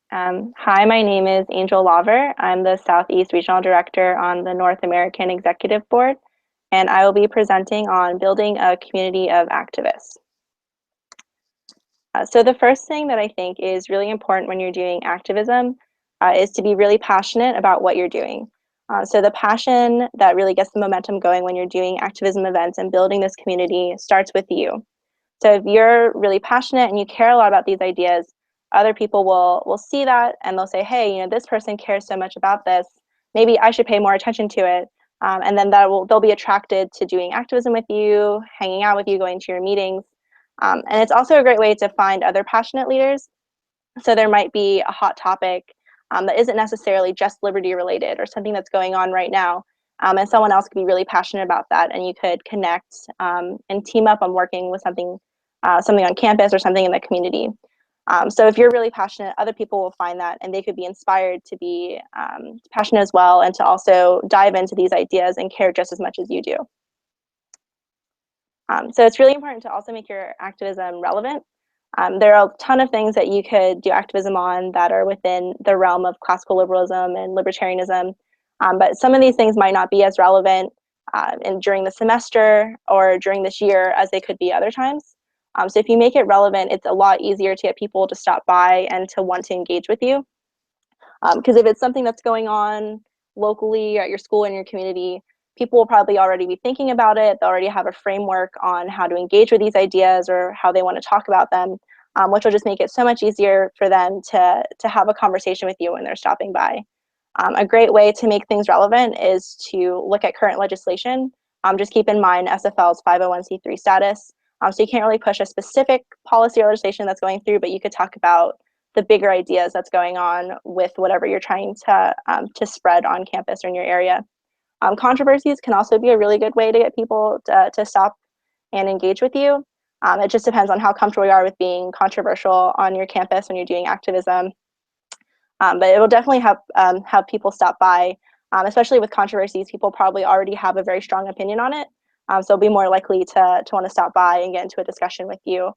Hi, my name is Angel Lauver. I'm the Southeast Regional Director on the North American Executive Board, and I will be presenting on building a community of activists. So the first thing that I think is really important when you're doing activism is to be really passionate about what you're doing. So the passion that really gets the momentum going when you're doing activism events and building this community starts with you. So if you're really passionate and you care a lot about these ideas, other people will see that and they'll say, hey, this person cares so much about this. Maybe I should pay more attention to it. And then they'll be attracted to doing activism with you, hanging out with you, going to your meetings. And it's also a great way to find other passionate leaders. So there might be a hot topic that isn't necessarily just liberty related or something that's going on right now. And someone else could be really passionate about that, and you could connect and team up on working with something on campus or something in the community. So if you're really passionate, other people will find that, and they could be inspired to be passionate as well, and to also dive into these ideas and care just as much as you do. So it's really important to also make your activism relevant. There are a ton of things that you could do activism on that are within the realm of classical liberalism and libertarianism, but some of these things might not be as relevant during the semester or during this year as they could be other times. So if you make it relevant, it's a lot easier to get people to stop by and to want to engage with you. Because if it's something that's going on locally or at your school and your community, people will probably already be thinking about it. They'll already have a framework on how to engage with these ideas or how they want to talk about them, which will just make it so much easier for them to have a conversation with you when they're stopping by. A great way to make things relevant is to look at current legislation. Just keep in mind SFL's 501c3 status. So you can't really push a specific policy or legislation that's going through, but you could talk about the bigger ideas that's going on with whatever you're trying to spread on campus or in your area. Controversies can also be a really good way to get people to stop and engage with you. It just depends on how comfortable you are with being controversial on your campus when you're doing activism. But it will definitely have people stop by, especially with controversies. People probably already have a very strong opinion on it, so they'll be more likely to want to stop by and get into a discussion with you.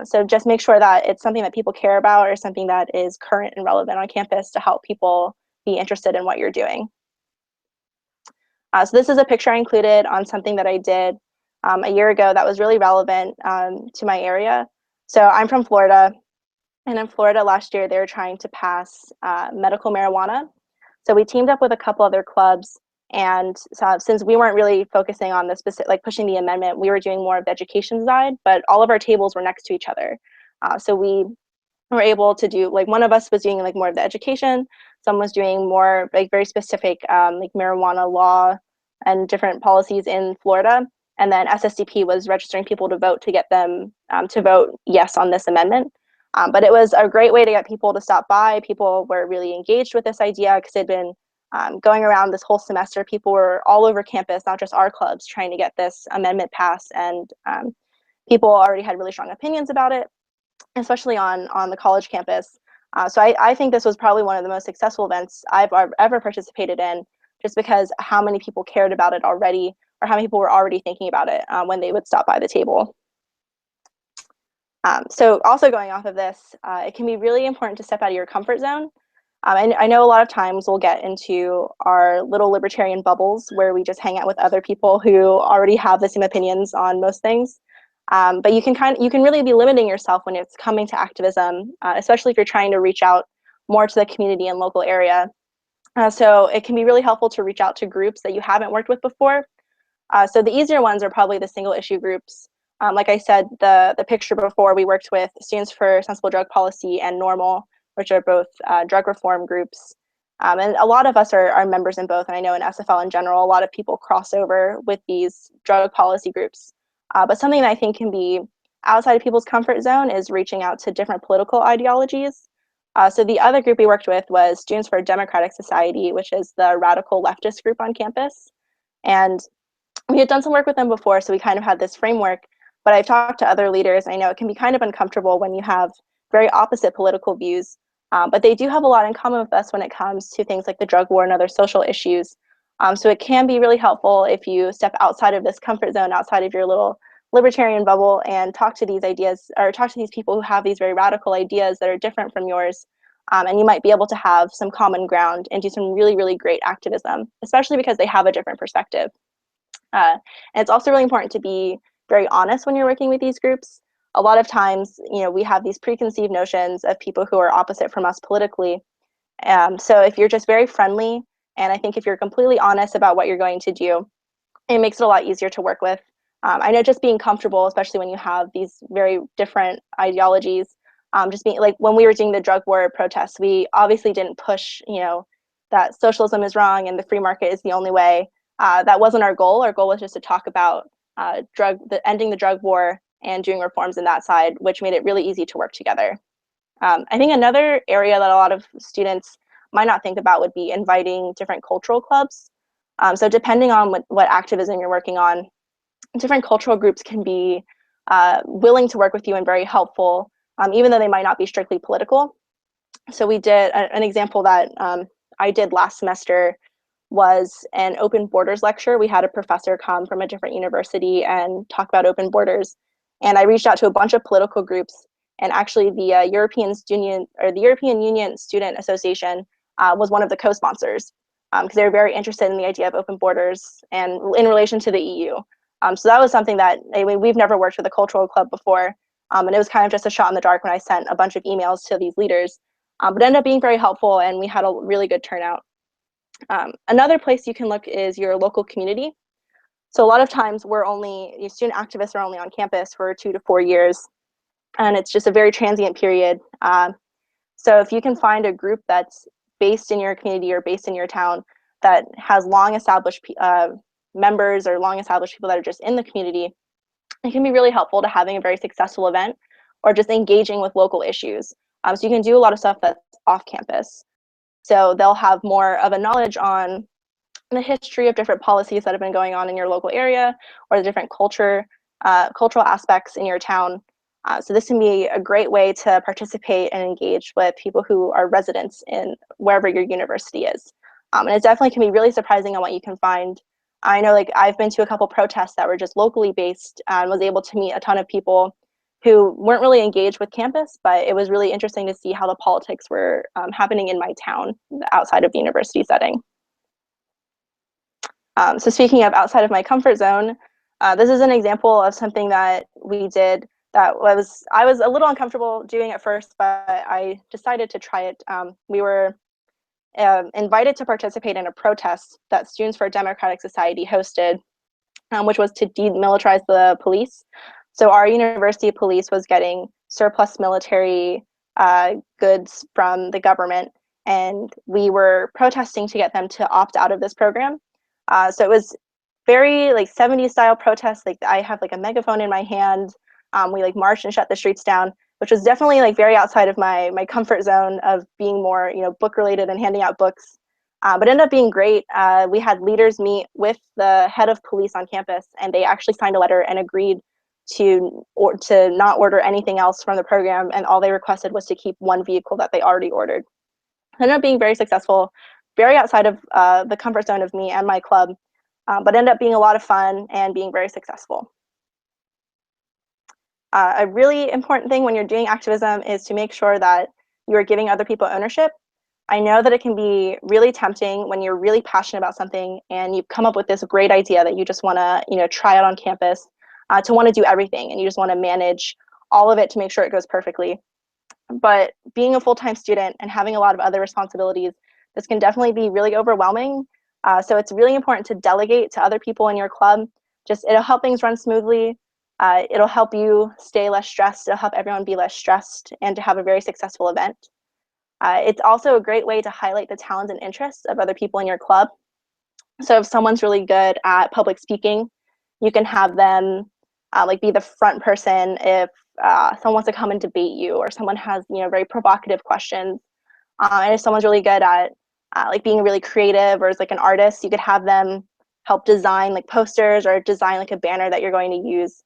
So just make sure that it's something that people care about or something that is current and relevant on campus to help people be interested in what you're doing. So this is a picture I included on something that I did a year ago that was really relevant to my area. So I'm from Florida, and in Florida last year, they were trying to pass medical marijuana. So we teamed up with a couple other clubs, and so, since we weren't really focusing on the specific, like pushing the amendment, we were doing more of the education side, but all of our tables were next to each other. So we were able to do, like, one of us was doing like more of the education, some was doing more like very specific like marijuana law and different policies in Florida, and then SSDP was registering people to vote to get them to vote yes on this amendment. But it was a great way to get people to stop by. People were really engaged with this idea because they'd been going around this whole semester. People were all over campus, not just our clubs, trying to get this amendment passed, and people already had really strong opinions about it, especially on the college campus. So I think this was probably one of the most successful events I've ever participated in, just because how many people cared about it already, or how many people were already thinking about it when they would stop by the table. So also going off of this, it can be really important to step out of your comfort zone. And I know a lot of times we'll get into our little libertarian bubbles where we just hang out with other people who already have the same opinions on most things. But you can really be limiting yourself when it's coming to activism, especially if you're trying to reach out more to the community and local area. So it can be really helpful to reach out to groups that you haven't worked with before. So the easier ones are probably the single issue groups. Like I said, the picture before, we worked with Students for Sensible Drug Policy and Normal, which are both drug reform groups. And a lot of us are members in both. And I know in SFL in general, a lot of people cross over with these drug policy groups. But something that I think can be outside of people's comfort zone is reaching out to different political ideologies. So the other group we worked with was Students for a Democratic Society, which is the radical leftist group on campus. And we had done some work with them before, so we kind of had this framework. But I've talked to other leaders. I know it can be kind of uncomfortable when you have very opposite political views, but they do have a lot in common with us when it comes to things like the drug war and other social issues. So it can be really helpful if you step outside of this comfort zone, outside of your little libertarian bubble, and talk to these ideas, or talk to these people who have these very radical ideas that are different from yours, And you might be able to have some common ground and do some really, really great activism, especially because they have a different perspective. And it's also really important to be very honest when you're working with these groups. A lot of times, we have these preconceived notions of people who are opposite from us politically. So if you're just very friendly, and I think if you're completely honest about what you're going to do, it makes it a lot easier to work with. I know just being comfortable, especially when you have these very different ideologies, just being like when we were doing the drug war protests, we obviously didn't push, that socialism is wrong and the free market is the only way. That wasn't our goal. Our goal was just to talk about ending the drug war and doing reforms in that side, which made it really easy to work together. I think another area that a lot of students might not think about would be inviting different cultural clubs. So depending on what activism you're working on, different cultural groups can be willing to work with you and very helpful, even though they might not be strictly political. So we did an example that I did last semester was an open borders lecture. We had a professor come from a different university and talk about open borders. And I reached out to a bunch of political groups, and actually the European Union Student Association was one of the co-sponsors, because they were very interested in the idea of open borders and in relation to the EU. So that was something that we've never worked with a cultural club before, and it was kind of just a shot in the dark when I sent a bunch of emails to these leaders, but it ended up being very helpful, and we had a really good turnout. Another place you can look is your local community. So a lot of times student activists are only on campus for 2 to 4 years, and it's just a very transient period. So if you can find a group that's based in your community or based in your town that has long established members or long established people that are just in the community, it can be really helpful to having a very successful event or just engaging with local issues. So you can do a lot of stuff that's off campus. So they'll have more of a knowledge on the history of different policies that have been going on in your local area, or the different cultural aspects in your town. So this can be a great way to participate and engage with people who are residents in wherever your university is. And it definitely can be really surprising on what you can find. I know, like, I've been to a couple protests that were just locally based and was able to meet a ton of people who weren't really engaged with campus, but it was really interesting to see how the politics were happening in my town outside of the university setting. So speaking of outside of my comfort zone, this is an example of something that we did that I was a little uncomfortable doing at first, but I decided to try it. We were invited to participate in a protest that Students for a Democratic Society hosted, which was to demilitarize the police. So our university police was getting surplus military goods from the government, and we were protesting to get them to opt out of this program. So it was very like 70s style protests. Like I have like a megaphone in my hand. We like marched and shut the streets down, which was definitely like very outside of my comfort zone of being more, book related and handing out books. But it ended up being great. We had leaders meet with the head of police on campus, and they actually signed a letter and agreed to not order anything else from the program, and all they requested was to keep one vehicle that they already ordered. It ended up being very successful, very outside of the comfort zone of me and my club, but ended up being a lot of fun and being very successful. A really important thing when you're doing activism is to make sure that you are giving other people ownership. I know that it can be really tempting when you're really passionate about something and you've come up with this great idea that you just want to, try out on campus, to want to do everything, and you just want to manage all of it to make sure it goes perfectly. But being a full-time student and having a lot of other responsibilities, this can definitely be really overwhelming. So it's really important to delegate to other people in your club. It'll help things run smoothly. It'll help you stay less stressed. It'll help everyone be less stressed and to have a very successful event. It's also a great way to highlight the talents and interests of other people in your club. So if someone's really good at public speaking, you can have them be the front person if someone wants to come and debate you, or someone has very provocative questions. And if someone's really good at being really creative or is like an artist, you could have them help design like posters or design like a banner that you're going to use.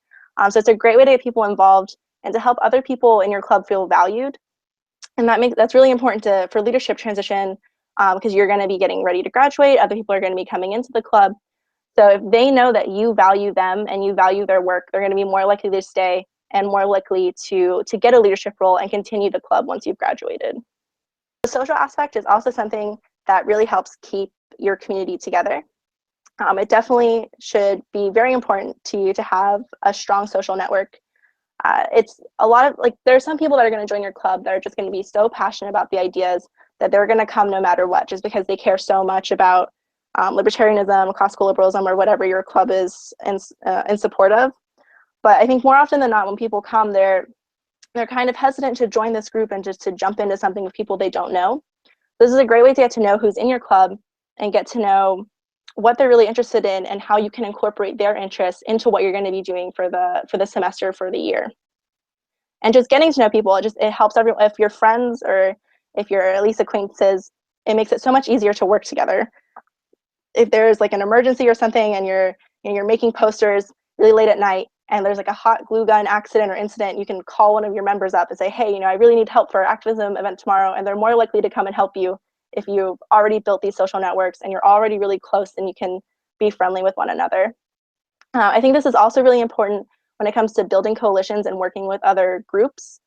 So it's a great way to get people involved and to help other people in your club feel valued. And that's really important for leadership transition, because you're going to be getting ready to graduate. Other people are going to be coming into the club. So if they know that you value them and you value their work, they're going to be more likely to stay and more likely to get a leadership role and continue the club once you've graduated. social aspect is also something that really helps keep your community together. It definitely should be very important to you to have a strong social network. It's a lot of, like, there are some people that are going to join your club that are just going to be so passionate about the ideas that they're going to come no matter what, just because they care so much about libertarianism, classical liberalism, or whatever your club is in support of. But I think more often than not, when people come, they're kind of hesitant to join this group and just to jump into something with people they don't know. This is a great way to get to know who's in your club and get to know what they're really interested in and how you can incorporate their interests into what you're going to be doing for the semester, for the year. And just getting to know people, it helps everyone. If you're friends or if you're at least acquaintances, it makes it so much easier to work together. If there's like an emergency or something and you're making posters really late at night and there's like a hot glue gun accident or incident, you can call one of your members up and say, hey, I really need help for our activism event tomorrow, and they're more likely to come and help you if you've already built these social networks and you're already really close and you can be friendly with one another. I think this is also really important when it comes to building coalitions and working with other groups.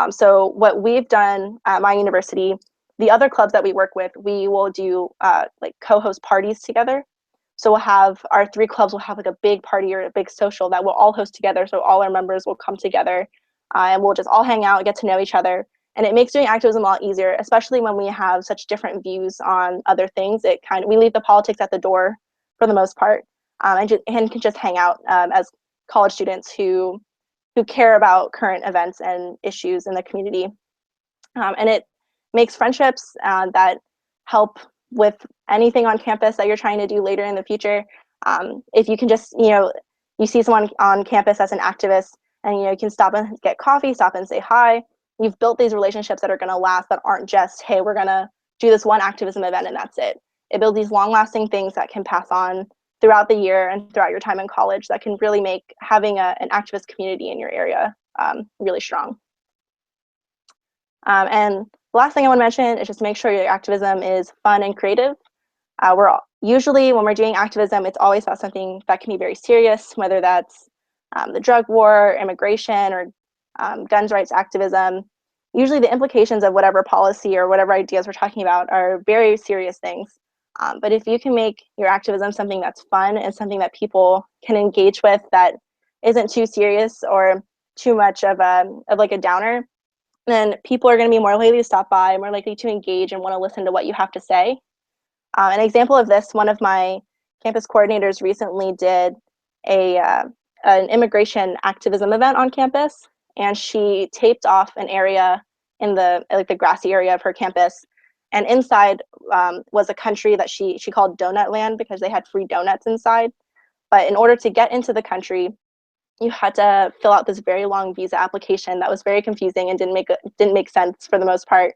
So what we've done at my university, the other clubs that we work with, we will do like co-host parties together. So we'll have our 3 clubs will have like a big party or a big social that we'll all host together. So all our members will come together and we'll just all hang out and get to know each other. And it makes doing activism a lot easier, especially when we have such different views on other things. We leave the politics at the door for the most part, and can just hang out as college students who care about current events and issues in the community. And it makes friendships that help with anything on campus that you're trying to do later in the future. If you can just, you see someone on campus as an activist and, you can stop and get coffee, stop and say hi. You've built these relationships that are going to last, that aren't just, hey, we're going to do this one activism event and that's it. It builds these long-lasting things that can pass on throughout the year and throughout your time in college that can really make having an activist community in your area really strong. And the last thing I want to mention is just make sure your activism is fun and creative. Usually when we're doing activism, it's always about something that can be very serious, whether that's the drug war, immigration, or guns rights activism. Usually the implications of whatever policy or whatever ideas we're talking about are very serious things. But if you can make your activism something that's fun and something that people can engage with, that isn't too serious or too much of like a downer, then people are going to be more likely to stop by, more likely to engage and want to listen to what you have to say. An example of this, one of my campus coordinators recently did an immigration activism event on campus, and she taped off an area in the grassy area of her campus, and inside was a country that she called Donut Land because they had free donuts inside. But in order to get into the country, you had to fill out this very long visa application that was very confusing and didn't make sense for the most part.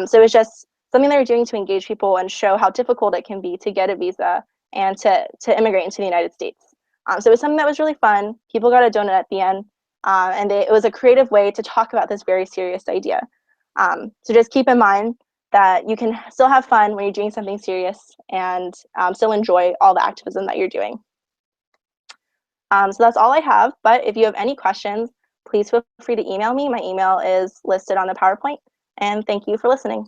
So it was just something they were doing to engage people and show how difficult it can be to get a visa and to immigrate into the United States. So it was something that was really fun. People got a donut at the end, and it was a creative way to talk about this very serious idea. So just keep in mind that you can still have fun when you're doing something serious and still enjoy all the activism that you're doing. So that's all I have, but if you have any questions, please feel free to email me. My email is listed on the PowerPoint, and thank you for listening.